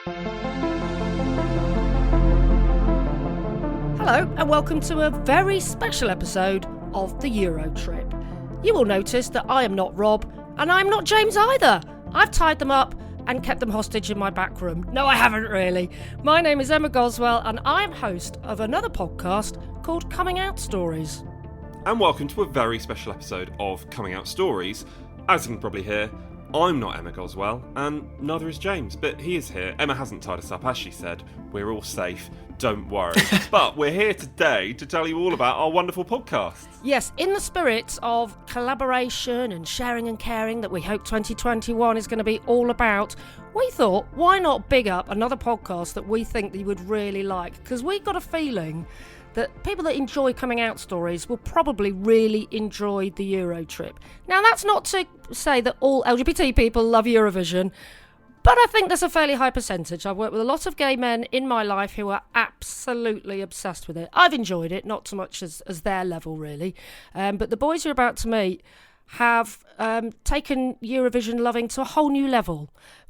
Hello and welcome to a very special episode of the Euro Trip. You will notice that I am not Rob and I'm not James either. I've tied them up and kept them hostage in my back room. No, I haven't really. My name is Emma Goswell and I am host of another podcast called Coming Out Stories. And welcome to a very special episode of Coming Out Stories. As you can probably hear, I'm not Emma Goswell, and neither is James, but he is here. Emma hasn't tied us up, as she said. We're all safe, don't worry. But we're here today to tell you all about our wonderful podcasts. Yes, in the spirit of collaboration and sharing and caring that we hope 2021 is going to be all about, we thought, why not big up another podcast that we think that you would really like? Because we got a feeling that people that enjoy coming out stories will probably really enjoy the Euro Trip. Now, that's not to say that all LGBT people love Eurovision, but I think there's a fairly high percentage. I've worked with a lot of gay men in my life who are absolutely obsessed with it. I've enjoyed it, not so much as their level, really. But the boys you're about to meet have taken Eurovision loving to a whole new level.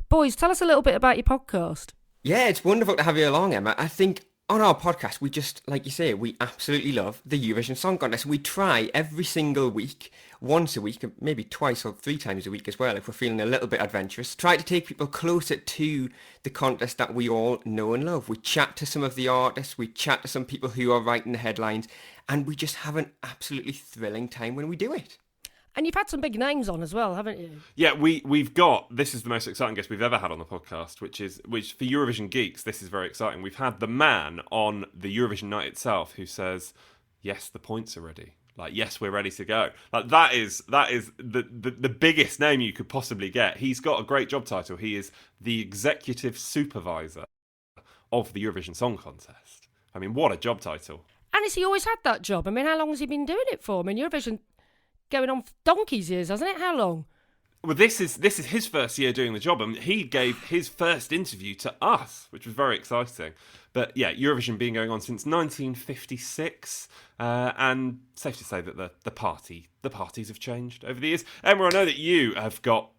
Boys, tell us a little bit about your podcast. Yeah, it's wonderful to have you along, Emma. I think on our podcast, we just, like you say, we absolutely love the Eurovision Song Contest. We try every single week, once a week, maybe twice or three times a week as well, if we're feeling a little bit adventurous, try to take people closer to the contest that we all know and love. We chat to some of the artists, we chat to some people who are writing the headlines, and we just have an absolutely thrilling time when we do it. And you've had some big names on as well, haven't you? Yeah, we've got, this is the most exciting guest we've ever had on the podcast, which for Eurovision geeks, this is very exciting. We've had the man on the Eurovision night itself who says, yes, the points are ready. Like, yes, we're ready to go. Like, that is the biggest name you could possibly get. He's got a great job title. He is the executive supervisor of the Eurovision Song Contest. I mean, what a job title. And has he always had that job? I mean, how long has he been doing it for? I mean, Eurovision going on for donkey's years, hasn't it? How long? Well, this is his first year doing the job, and he gave his first interview to us, which was very exciting. But yeah, Eurovision been going on since 1956, and safe to say that the parties have changed over the years. Emma, I know that you have got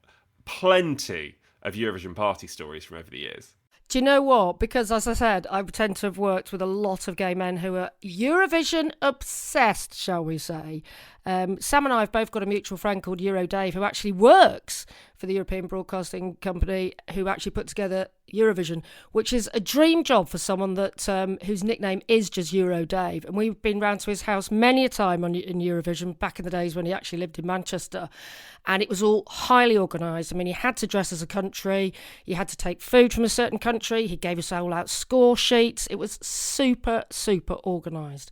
plenty of Eurovision party stories from over the years. Do you know what? Because, as I said, I tend to have worked with a lot of gay men who are Eurovision obsessed, shall we say. Sam and I have both got a mutual friend called Euro Dave who actually works for the European Broadcasting Company, who actually put together Eurovision, which is a dream job for someone that whose nickname is just Euro Dave. And we've been round to his house many a time in Eurovision back in the days when he actually lived in Manchester. And it was all highly organised. I mean, he had to dress as a country. You had to take food from a certain country. He gave us all out score sheets. It was super, super organised.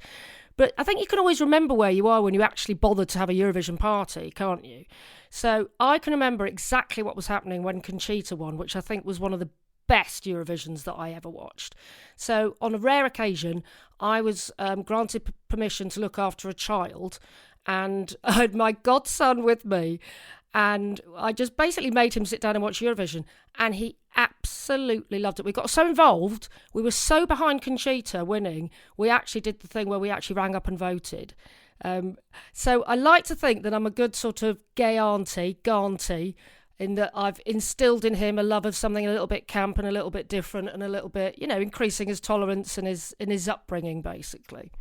But I think you can always remember where you are when you actually bothered to have a Eurovision party, can't you? So I can remember exactly what was happening when Conchita won, which I think was one of the best Eurovisions that I ever watched. So on a rare occasion, I was granted permission to look after a child, and I had my godson with me, and I just basically made him sit down and watch Eurovision, and he absolutely loved it. We got so involved, we were so behind Conchita winning, we actually did the thing where we actually rang up and voted. So I like to think that I'm a good sort of gay auntie, in that I've instilled in him a love of something a little bit camp and a little bit different and a little bit, increasing his tolerance and his upbringing, basically.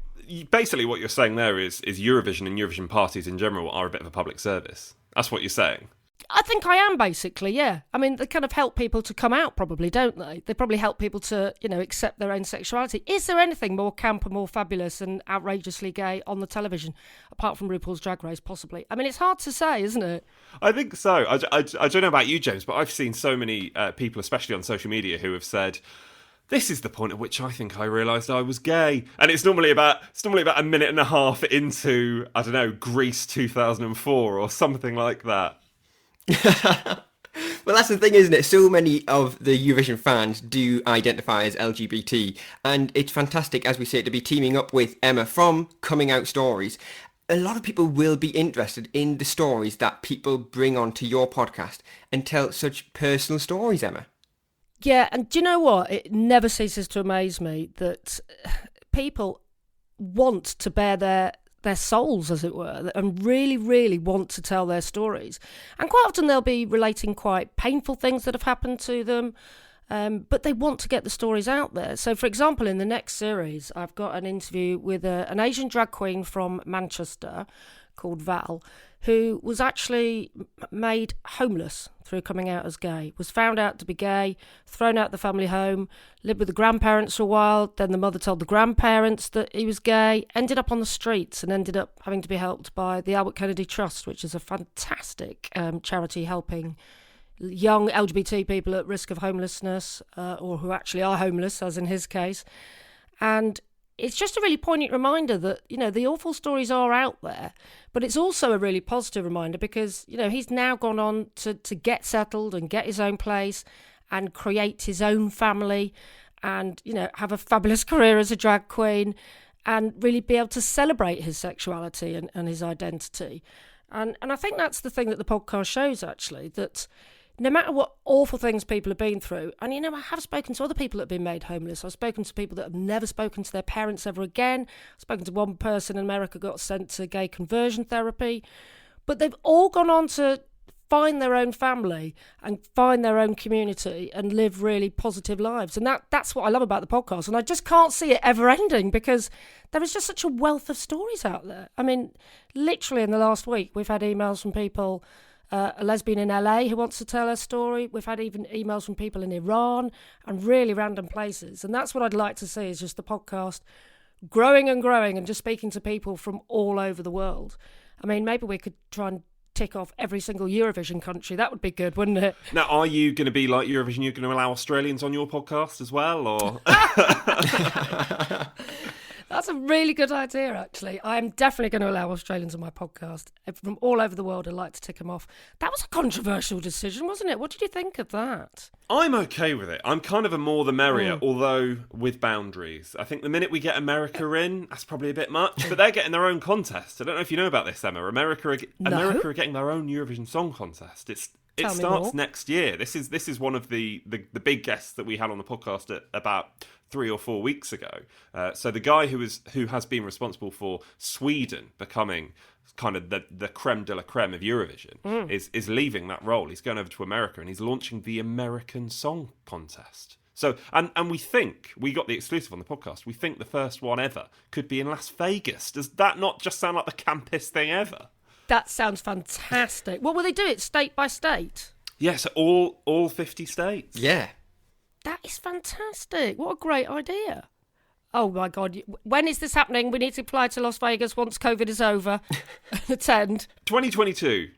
Basically, what you're saying there is Eurovision and Eurovision parties in general are a bit of a public service. That's what you're saying. I think I am, basically, yeah. I mean, they kind of help people to come out, probably, don't they? They probably help people to, accept their own sexuality. Is there anything more camp and more fabulous and outrageously gay on the television, apart from RuPaul's Drag Race, possibly? I mean, it's hard to say, isn't it? I think so. I don't know about you, James, but I've seen so many people, especially on social media, who have said, this is the point at which I think I realised I was gay. And it's normally about a minute and a half into, I don't know, Grease 2004 or something like that. Well, that's the thing, isn't it? So many of the Eurovision fans do identify as LGBT, and it's fantastic, as we say, to be teaming up with Emma from Coming Out Stories. A lot of people will be interested in the stories that people bring onto your podcast and tell such personal stories, Emma. Yeah, and do you know what? It never ceases to amaze me that people want to bare their souls, as it were, and really, really want to tell their stories. And quite often they'll be relating quite painful things that have happened to them. But they want to get the stories out there. So, for example, in the next series, I've got an interview with an Asian drag queen from Manchester called Val, who was actually made homeless through coming out as gay, was found out to be gay, thrown out the family home, lived with the grandparents for a while, then the mother told the grandparents that he was gay, ended up on the streets and ended up having to be helped by the Albert Kennedy Trust, which is a fantastic charity helping young LGBT people at risk of homelessness or who actually are homeless, as in his case. And it's just a really poignant reminder that, you know, the awful stories are out there, but it's also a really positive reminder because, you know, he's now gone on to get settled and get his own place and create his own family and, you know, have a fabulous career as a drag queen and really be able to celebrate his sexuality and his identity. And I think that's the thing that the podcast shows, actually, that no matter what awful things people have been through, and, you know, I have spoken to other people that have been made homeless. I've spoken to people that have never spoken to their parents ever again. I've spoken to one person in America who got sent to gay conversion therapy. But they've all gone on to find their own family and find their own community and live really positive lives. And that's what I love about the podcast. And I just can't see it ever ending because there is just such a wealth of stories out there. I mean, literally in the last week, we've had emails from people, a lesbian in LA who wants to tell her story. We've had even emails from people in Iran and really random places. And that's what I'd like to see, is just the podcast growing and growing and just speaking to people from all over the world. I mean, maybe we could try and tick off every single Eurovision country. That would be good, wouldn't it? Now, are you going to be like Eurovision? You're going to allow Australians on your podcast as well, or? That's a really good idea, actually. I'm definitely going to allow Australians on my podcast. From all over the world, I'd like to tick them off. That was a controversial decision, wasn't it? What did you think of that? I'm okay with it. I'm kind of a more the merrier, although with boundaries. I think the minute we get America in, that's probably a bit much. But they're getting their own contest. I don't know if you know about this, Emma. America are getting their own Eurovision Song Contest. It starts next year. This is one of the big guests that we had on the podcast at about 3 or 4 weeks ago. So the guy who has been responsible for Sweden becoming kind of the creme de la creme of Eurovision is leaving that role. He's going over to America and he's launching the American Song Contest. So and we think, we got the exclusive on the podcast, we think the first one ever could be in Las Vegas. Does that not just sound like the campest thing ever? That sounds fantastic. What will they do it state by state? Yes, all 50 states. Yeah. That is fantastic. What a great idea. Oh, my God. When is this happening? We need to fly to Las Vegas once COVID is over and attend. 2022,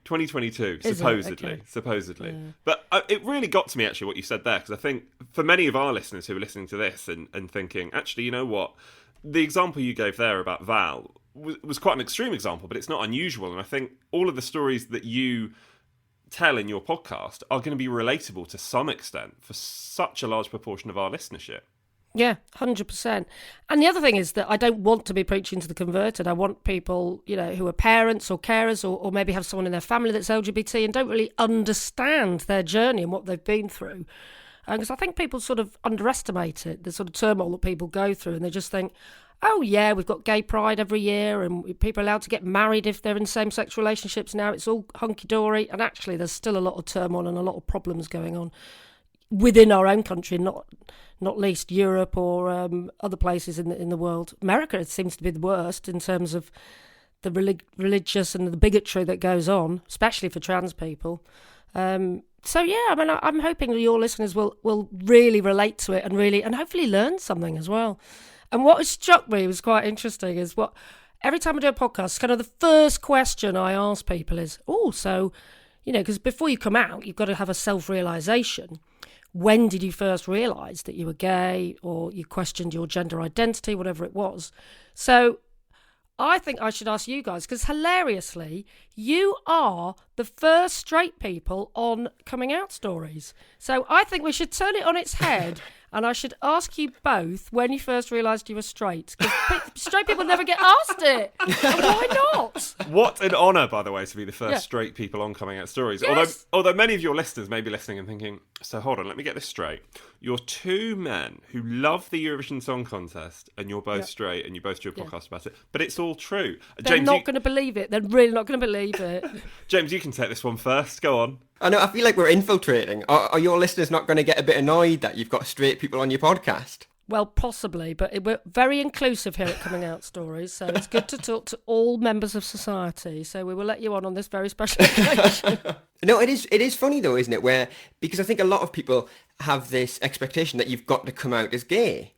supposedly. Yeah. But it really got to me, actually, what you said there, because I think for many of our listeners who are listening to this and thinking, actually, you know what? The example you gave there about Val was quite an extreme example, but it's not unusual. And I think all of the stories that you tell in your podcast are going to be relatable to some extent for such a large proportion of our listenership. Yeah, 100%. And the other thing is that I don't want to be preaching to the converted. I want people, you know, who are parents or carers or maybe have someone in their family that's LGBT and don't really understand their journey and what they've been through. Because I think people sort of underestimate it, the sort of turmoil that people go through, and they just think, oh yeah, we've got gay pride every year and people are allowed to get married if they're in same-sex relationships now. It's all hunky-dory. And actually there's still a lot of turmoil and a lot of problems going on within our own country, not least Europe or other places in the world. America, it seems to be the worst in terms of the religious and the bigotry that goes on, especially for trans people. So yeah, I mean, I'm hoping that your listeners will really relate to it and hopefully learn something as well. And what struck me was quite interesting is every time I do a podcast, kind of the first question I ask people is, so, you know, because before you come out, you've got to have a self-realisation. When did you first realise that you were gay or you questioned your gender identity, whatever it was? So I think I should ask you guys, because hilariously, you are the first straight people on coming out stories. So I think we should turn it on its head and I should ask you both when you first realised you were straight. Because straight people never get asked it. Why not? What an honour, by the way, to be the first straight people on coming out stories. Yes. Although many of your listeners may be listening and thinking, so hold on, let me get this straight. You're two men who love the Eurovision Song Contest and you're both straight and you both do a podcast about it. But it's all true. They're not going to believe it. They're really not going to believe believe it. James, you can take this one first. Go on. I know, I feel like we're infiltrating. Are your listeners not going to get a bit annoyed that you've got straight people on your podcast? Well, possibly, but we're very inclusive here at Coming Out Stories, so it's good to talk to all members of society. So we will let you on this very special occasion. No, it is funny though, isn't it? Because I think a lot of people have this expectation that you've got to come out as gay,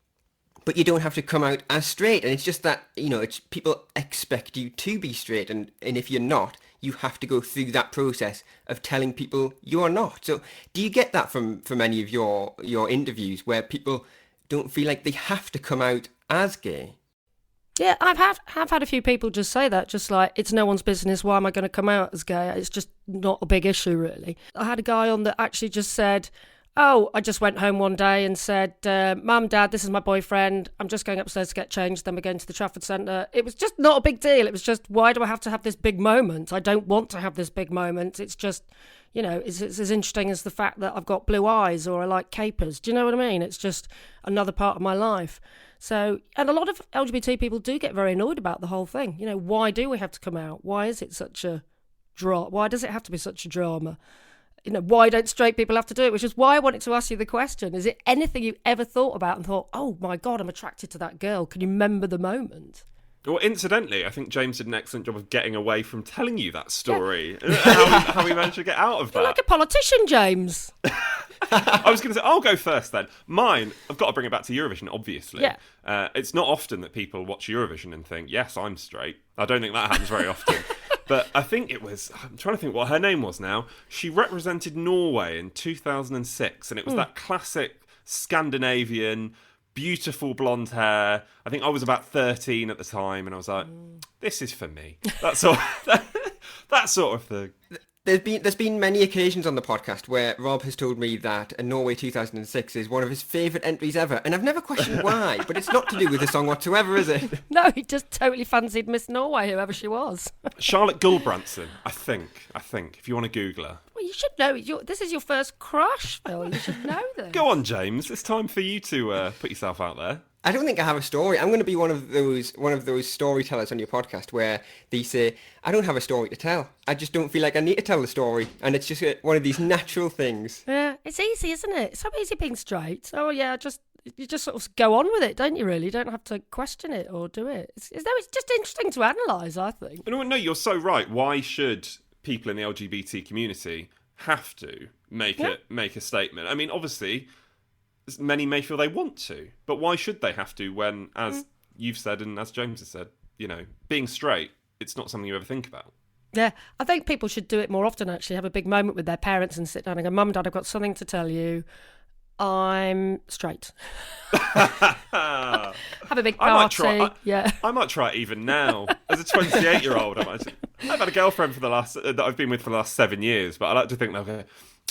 but you don't have to come out as straight. And it's just that, it's people expect you to be straight, and if you're not, you have to go through that process of telling people you're not. So do you get that from any of your interviews where people don't feel like they have to come out as gay? Yeah, have had a few people just say that, just like, it's no one's business, why am I going to come out as gay? It's just not a big issue, really. I had a guy on that actually just said, I just went home one day and said, Mum, Dad, this is my boyfriend, I'm just going upstairs to get changed, then we're going to the Trafford Centre. It was just not a big deal. It was just, why do I have to have this big moment? I don't want to have this big moment. It's just, it's as interesting as the fact that I've got blue eyes or I like capers. Do you know what I mean? It's just another part of my life. So, and a lot of LGBT people do get very annoyed about the whole thing. Why do we have to come out? Why is it such a drama? Why does it have to be such a drama? Why don't straight people have to do it? Which is why I wanted to ask you the question. Is it anything you ever thought about and thought, oh my God, I'm attracted to that girl? Can you remember the moment? Well, incidentally, I think James did an excellent job of getting away from telling you that story. Yeah. How we managed to get out of that. You're like a politician, James. I was going to say, I'll go first then. Mine, I've got to bring it back to Eurovision, obviously. Yeah. It's not often that people watch Eurovision and think, yes, I'm straight. I don't think that happens very often. But I think I'm trying to think what her name was now. She represented Norway in 2006, and it was that classic Scandinavian, beautiful blonde hair. I think I was about 13 at the time, and I was like, this is for me. That sort of thing. There's been many occasions on the podcast where Rob has told me that Norway 2006 is one of his favourite entries ever, and I've never questioned why, but it's not to do with the song whatsoever, is it? No, he just totally fancied Miss Norway, whoever she was. Charlotte Gulbrandsen, I think, if you want to Google her. Well, you should know. This is your first crush, Phil. You should know this. Go on, James. It's time for you to put yourself out there. I don't think I have a story. I'm going to be one of those storytellers on your podcast where they say, I don't have a story to tell. I just don't feel like I need to tell the story. And it's just one of these natural things. Yeah, it's easy, isn't it? It's so easy being straight. Oh, yeah, you just sort of go on with it, don't you, really? You don't have to question it or do it. It's just interesting to analyse, I think. No, you're so right. Why should people in the LGBT community have to make a statement? I mean, obviously, many may feel they want to, but why should they have to when, as you've said and as James has said, being straight, it's not something you ever think about. Yeah, I think people should do it more often, actually, have a big moment with their parents and sit down and go, Mum, Dad, I've got something to tell you. I'm straight. Have a big party. I might try it even now. As a 28-year-old, I've had a girlfriend that I've been with for the last 7 years, but I like to think that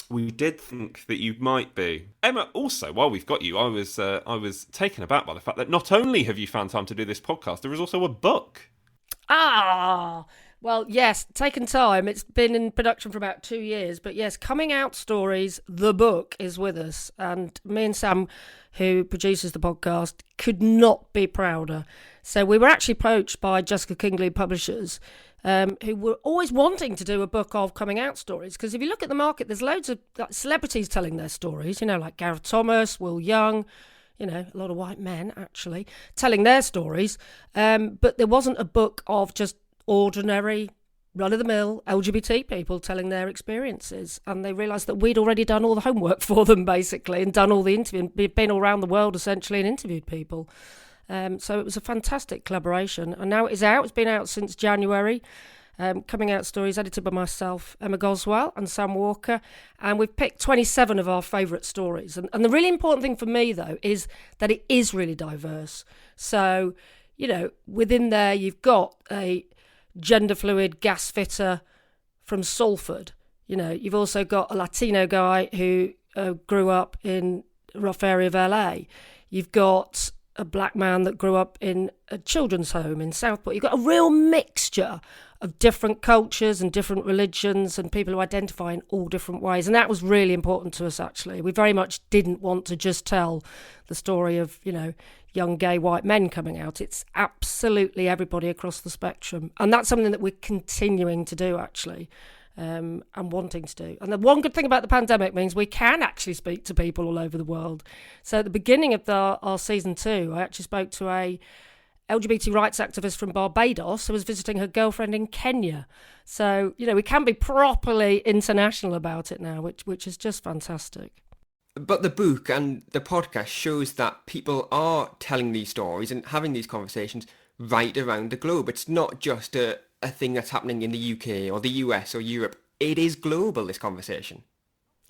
we did think that you might be. Emma, also, while we've got you, I was taken aback by the fact that not only have you found time to do this podcast, there is also a book. Well, yes, taken time. It's been in production for about 2 years. But yes, Coming Out Stories, the book, is with us. And me and Sam, who produces the podcast, could not be prouder. So we were actually approached by Jessica Kingley Publishers, who were always wanting to do a book of coming out stories. Because if you look at the market, there's loads of celebrities telling their stories, like Gareth Thomas, Will Young, a lot of white men, actually, telling their stories. But there wasn't a book of just ordinary, run-of-the-mill LGBT people telling their experiences. And they realised that we'd already done all the homework for them, basically, and done all the interviewing. We'd been all around the world, essentially, and interviewed people. So it was a fantastic collaboration. And now it is out. It's been out since January. Coming Out Stories, edited by myself, Emma Goswell, and Sam Walker. And we've picked 27 of our favourite stories. And the really important thing for me, though, is that it is really diverse. So, within there, you've got a gender fluid gas fitter from Salford. You've also got a Latino guy who grew up in a rough area of LA. You've got a black man that grew up in a children's home in Southport. You've got a real mixture of different cultures and different religions and people who identify in all different ways. And that was really important to us, actually. We very much didn't want to just tell the story of, young gay white men coming out. It's absolutely everybody across the spectrum. And that's something that we're continuing to do, actually, and wanting to do. And the one good thing about the pandemic means we can actually speak to people all over the world. So at the beginning of our season 2, I actually spoke to a LGBT rights activist from Barbados who was visiting her girlfriend in Kenya. So, we can be properly international about it now, which is just fantastic. But the book and the podcast shows that people are telling these stories and having these conversations right around the globe. It's not just a thing that's happening in the UK or the US or Europe. It is global, this conversation.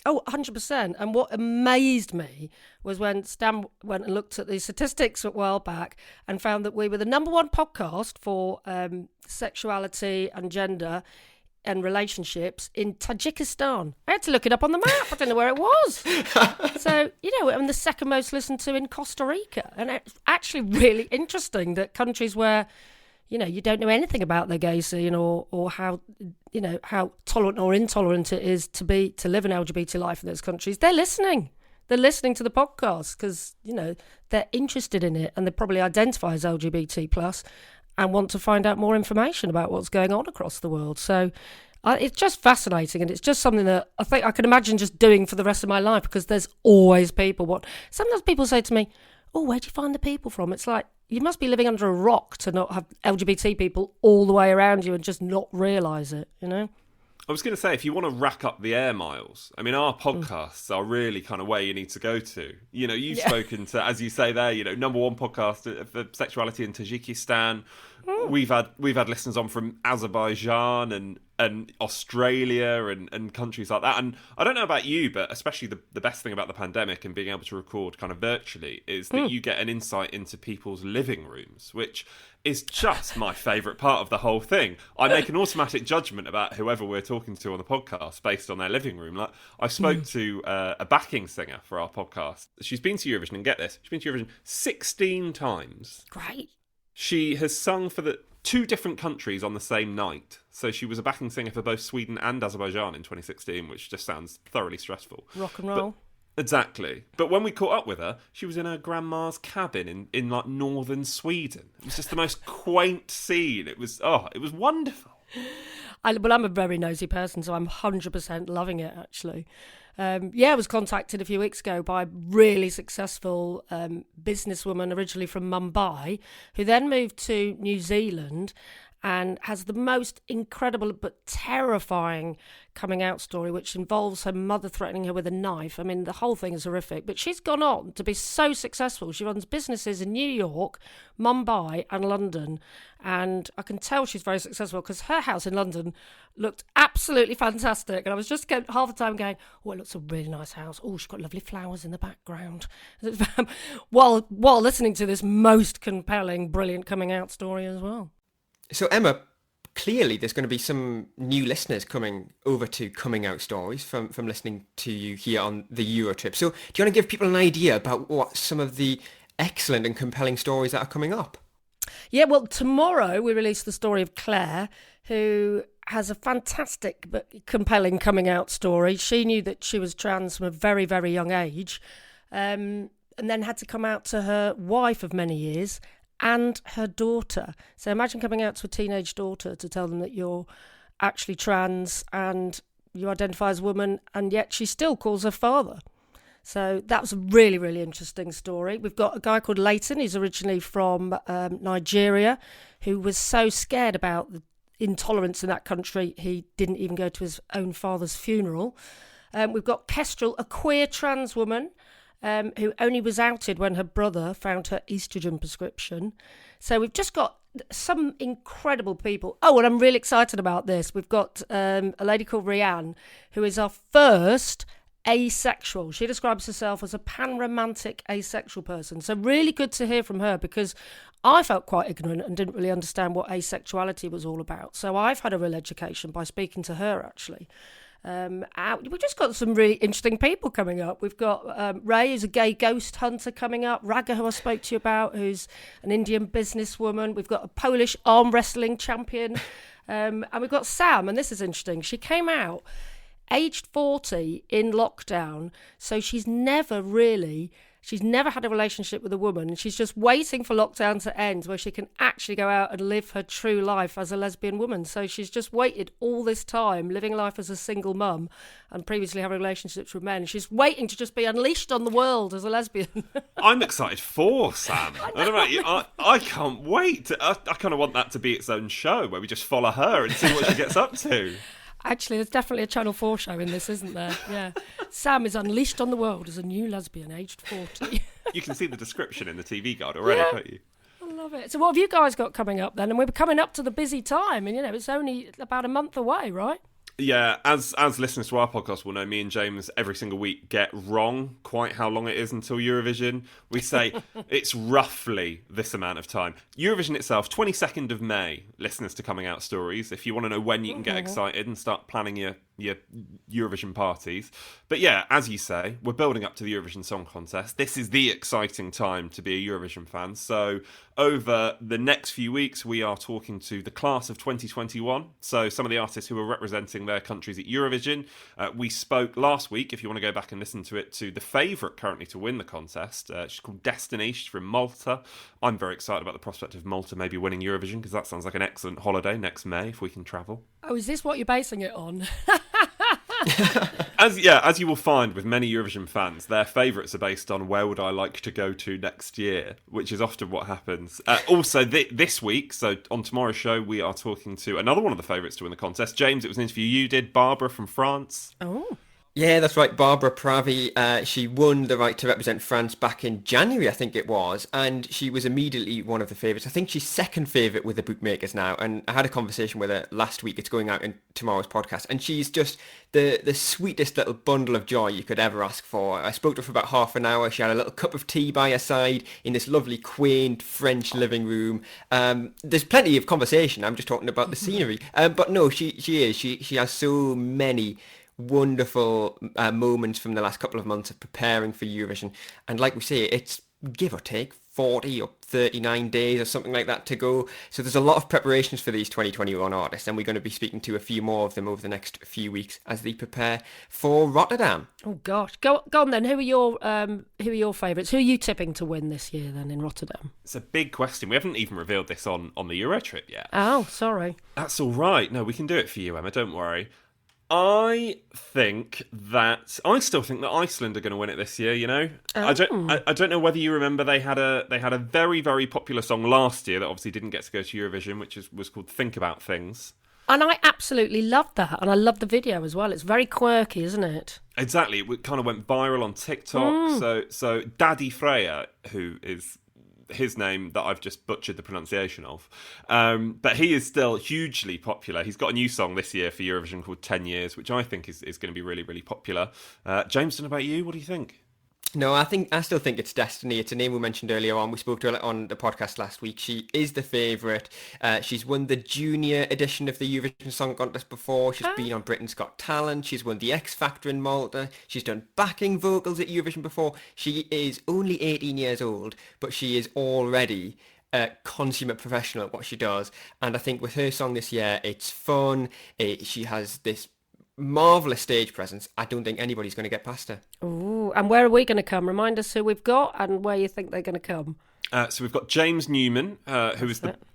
Oh, 100%. And what amazed me was when Stan went and looked at the statistics a while back and found that we were the number 1 podcast for sexuality and gender and relationships in Tajikistan. I had to look it up on the map. I don't know where it was. So, I'm the second most listened to in Costa Rica. And it's actually really interesting that countries where, you don't know anything about their gay scene or how, how tolerant or intolerant it is to live an LGBT life in those countries, they're listening. They're listening to the podcast because, they're interested in it and they probably identify as LGBT plus and want to find out more information about what's going on across the world. So it's just fascinating, and it's just something that I think I can imagine just doing for the rest of my life, because there's always people. Sometimes people say to me, "Oh, where do you find the people from?" It's like, you must be living under a rock to not have LGBT people all the way around you and just not realise it, I was going to say, if you want to rack up the air miles, our podcasts are really kind of where you need to go to. You've spoken to, as you say there, number 1 podcast for sexuality in Tajikistan. We've had listeners on from Azerbaijan and Australia and countries like that. And I don't know about you, but especially the best thing about the pandemic and being able to record kind of virtually is that you get an insight into people's living rooms, which is just my favourite part of the whole thing. I make an automatic judgment about whoever we're talking to on the podcast based on their living room. Like, I spoke to a backing singer for our podcast. She's been to Eurovision, and get this, she's been to Eurovision 16 times. Great. She has sung for the 2 different countries on the same night. So she was a backing singer for both Sweden and Azerbaijan in 2016, which just sounds thoroughly stressful. Rock and roll. Exactly. But when we caught up with her, she was in her grandma's cabin in like northern Sweden. It was just the most quaint scene. It was wonderful. I'm a very nosy person, so I'm 100% loving it, actually. I was contacted a few weeks ago by a really successful businesswoman originally from Mumbai, who then moved to New Zealand and has the most incredible but terrifying coming out story, which involves her mother threatening her with a knife. I mean, the whole thing is horrific. But she's gone on to be so successful. She runs businesses in New York, Mumbai and London. And I can tell she's very successful because her house in London looked absolutely fantastic. And I was just half the time going, oh, it looks a really nice house. Oh, she's got lovely flowers in the background. while listening to this most compelling, brilliant coming out story as well. So Emma, clearly there's going to be some new listeners coming over to Coming Out Stories from listening to you here on the Euro trip. So do you want to give people an idea about what some of the excellent and compelling stories that are coming up? Yeah, well, tomorrow we release the story of Claire, who has a fantastic but compelling coming out story. She knew that she was trans from a very, very young age, and then had to come out to her wife of many years and her daughter. So imagine coming out to a teenage daughter to tell them that you're actually trans and you identify as a woman, and yet she still calls her father. So that was a really, really interesting story. We've got a guy called Leighton, who's originally from Nigeria, who was so scared about the intolerance in that country, he didn't even go to his own father's funeral. We've got Kestrel, a queer trans woman, who only was outed when her brother found her estrogen prescription. So we've just got some incredible people. Oh, and I'm really excited about this. We've got a lady called Rianne, who is our first asexual. She describes herself as a pan-romantic asexual person. So really good to hear from her, because I felt quite ignorant and didn't really understand what asexuality was all about. So I've had a real education by speaking to her, actually. We've just got some really interesting people coming up. We've got Ray, who's a gay ghost hunter, coming up. Raga, who I spoke to you about, who's an Indian businesswoman. We've got a Polish arm wrestling champion. And we've got Sam, and this is interesting. She came out aged 40 in lockdown, so she's never had a relationship with a woman, and she's just waiting for lockdown to end where she can actually go out and live her true life as a lesbian woman. So she's just waited all this time, living life as a single mum and previously having relationships with men. She's waiting to just be unleashed on the world as a lesbian. I'm excited for Sam. I don't know about you. I can't wait. I kind of want that to be its own show where we just follow her and see what she gets up to. Actually, there's definitely a Channel 4 show in this, isn't there? Yeah. Sam is unleashed on the world as a new lesbian, aged 40. You can see the description in the TV guide already, can't you? I love it. So what have you guys got coming up then? And we're coming up to the busy time, and, it's only about a month away, right? Yeah, as listeners to our podcast will know, me and James every single week get wrong quite how long it is until Eurovision. We say it's roughly this amount of time. Eurovision itself, 22nd of May, listeners to Coming Out Stories, if you want to know when you can get excited and start planning your Eurovision parties. But yeah, as you say, we're building up to the Eurovision Song Contest. This is the exciting time to be a Eurovision fan. So over the next few weeks, we are talking to the class of 2021. So some of the artists who are representing their countries at Eurovision. We spoke last week, if you want to go back and listen to it, to the favourite currently to win the contest. She's called Destiny. She's from Malta. I'm very excited about the prospect of Malta maybe winning Eurovision, because that sounds like an excellent holiday next May if we can travel. Oh, is this what you're basing it on? As you will find with many Eurovision fans, their favourites are based on where would I like to go to next year, which is often what happens. Also, this week, so on tomorrow's show, we are talking to another one of the favourites to win the contest. James, it was an interview you did, Barbara from France. Oh. Yeah, that's right. Barbara Pravi, she won the right to represent France back in January, I think it was, and she was immediately one of the favourites. I think she's second favourite with the bookmakers now, and I had a conversation with her last week. It's going out in tomorrow's podcast, and she's just the sweetest little bundle of joy you could ever ask for. I spoke to her for about half an hour. She had a little cup of tea by her side in this lovely, quaint French living room. There's plenty of conversation. I'm just talking about the scenery. But no, she has so many wonderful moments from the last couple of months of preparing for Eurovision, and like we say, it's give or take 40 or 39 days or something like that to go, so there's a lot of preparations for these 2021 artists, and we're going to be speaking to a few more of them over the next few weeks as they prepare for Rotterdam. Oh gosh, go on then. Who are your favourites? Who are you tipping to win this year then in Rotterdam? It's a big question. We haven't even revealed this on the Euro trip yet. Oh, sorry. That's all right. No, we can do it for you, Emma, don't worry. I still think that Iceland are going to win it this year. I don't know whether you remember they had a very, very popular song last year that obviously didn't get to go to Eurovision, which was called "Think About Things." And I absolutely loved that, and I love the video as well. It's very quirky, isn't it? Exactly. It kind of went viral on TikTok. So Daddy Freya, who is his name that I've just butchered the pronunciation of, but he is still hugely popular. He's got a new song this year for Eurovision called 10 Years, which I think is going to be really, really popular. James, don't know about you, what do you think? No, I still think it's Destiny. It's a name we mentioned earlier on. We spoke to her on the podcast last week. She is the favourite. She's won the junior edition of the Eurovision Song Contest before. She's been on Britain's Got Talent. She's won the X Factor in Malta. She's done backing vocals at Eurovision before. She is only 18 years old, but she is already a consummate professional at what she does. And I think with her song this year, it's fun. She has this marvellous stage presence. I don't think anybody's going to get past her. Ooh, and where are we going to come? Remind us who we've got and where you think they're going to come. So we've got James Newman,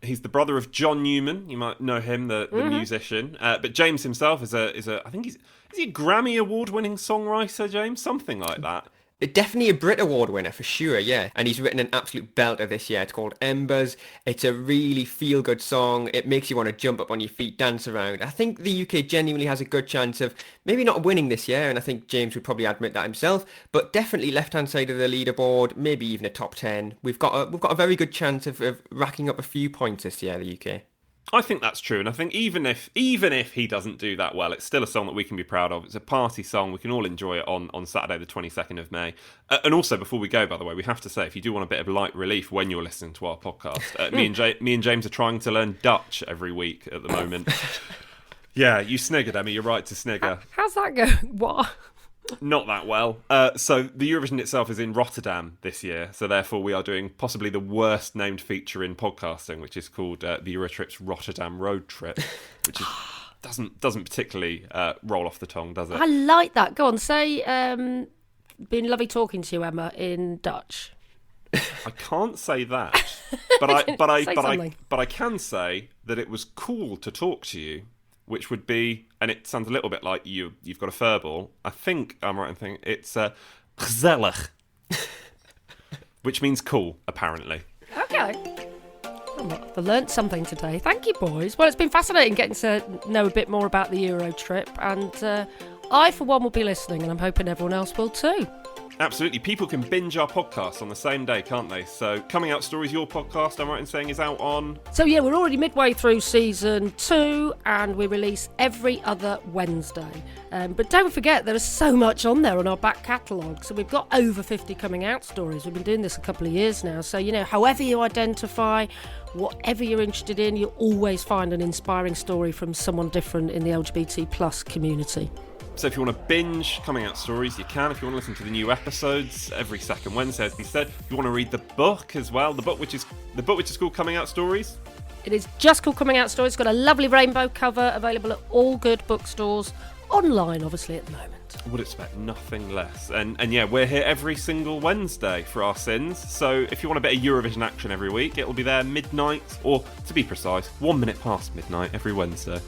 he's the brother of John Newman. You might know him, the musician. But James himself is I think is he a Grammy award-winning songwriter, James? Something like that. Definitely a Brit Award winner for sure, yeah. And he's written an absolute belter this year. It's called Embers. It's a really feel-good song. It makes you want to jump up on your feet, dance around. I think the UK genuinely has a good chance of maybe not winning this year, and I think James would probably admit that himself, but definitely left-hand side of the leaderboard, maybe even a top 10. We've got a very good chance of racking up a few points this year, the UK. I think that's true, and I think even if he doesn't do that well, it's still a song that we can be proud of. It's a party song. We can all enjoy it on Saturday the 22nd of May. And also, before we go, by the way, we have to say, if you do want a bit of light relief when you're listening to our podcast, me and James are trying to learn Dutch every week at the moment. Yeah, you sniggered, Emma. You're right to snigger. How's that going? What? Not that well. So the Eurovision itself is in Rotterdam this year, so therefore we are doing possibly the worst named feature in podcasting, which is called the Eurotrip's Rotterdam Road Trip, which is, doesn't particularly roll off the tongue, does it? I like that. Go on, say, been lovely talking to you, Emma, in Dutch. I can't say that, but I can say that it was cool to talk to you, which would be, and it sounds a little bit like you've got a furball. I think I'm right in thinking it's gezellig, which means cool, apparently. Okay. I've learnt something today. Thank you, boys. Well, it's been fascinating getting to know a bit more about the Euro trip, and I, for one, will be listening, and I'm hoping everyone else will too. Absolutely. People can binge our podcast on the same day, can't they? So Coming Out Stories, your podcast, I'm right in saying, is out on... So yeah, we're already midway through season 2 and we release every other Wednesday. But don't forget, there is so much on there on our back catalogue. So we've got over 50 coming out stories. We've been doing this a couple of years now. So, however you identify, whatever you're interested in, you'll always find an inspiring story from someone different in the LGBT plus community. So if you want to binge Coming Out Stories, you can. If you want to listen to the new episodes every second Wednesday, as we said, if you want to read the book as well, the book which is called Coming Out Stories. It is just called Coming Out Stories. It's got a lovely rainbow cover, available at all good bookstores, online obviously at the moment. I would expect nothing less. And yeah, we're here every single Wednesday for our sins. So if you want a bit of Eurovision action every week, it'll be there midnight, or to be precise, 1 minute past midnight every Wednesday.